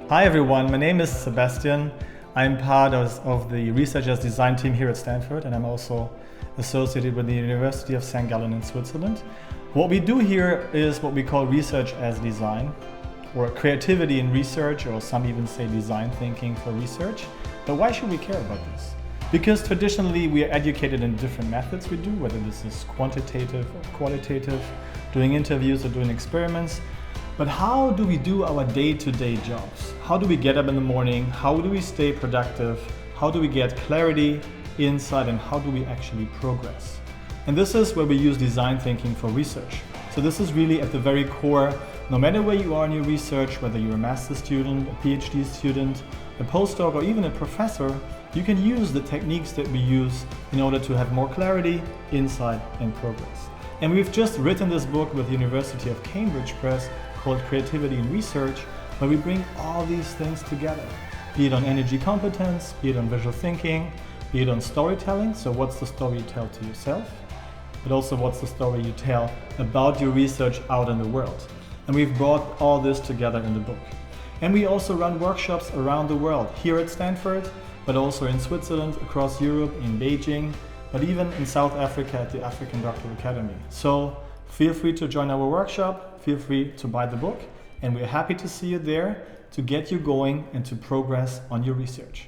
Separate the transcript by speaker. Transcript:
Speaker 1: Hi everyone, my name is Sebastian. I'm part of the Research as Design team here at Stanford, and I'm also associated with the University of St. Gallen in Switzerland. What we do here is what we call Research as Design, or creativity in research, or some even say design thinking for research. But why should we care about this? Because traditionally we are educated in different methods we do, whether this is quantitative or qualitative, doing interviews or doing experiments. But how do we do our day-to-day jobs? How do we get up in the morning? How do we stay productive? How do we get clarity, insight, and how do we actually progress? And this is where we use design thinking for research. So this is really at the very core, no matter where you are in your research, whether you're a master's student, a PhD student, a postdoc, or even a professor, you can use the techniques that we use in order to have more clarity, insight, and progress. And we've just written this book with the University of Cambridge Press called Creativity in Research, where we bring all these things together, be it on energy competence, be it on visual thinking, be it on storytelling, so what's the story you tell to yourself, but also what's the story you tell about your research out in the world. And we've brought all this together in the book. And we also run workshops around the world, here at Stanford, but also in Switzerland, across Europe, in Beijing, but even in South Africa at the African Doctoral Academy. So feel free to join our workshop, feel free to buy the book, and we're happy to see you there to get you going and to progress on your research.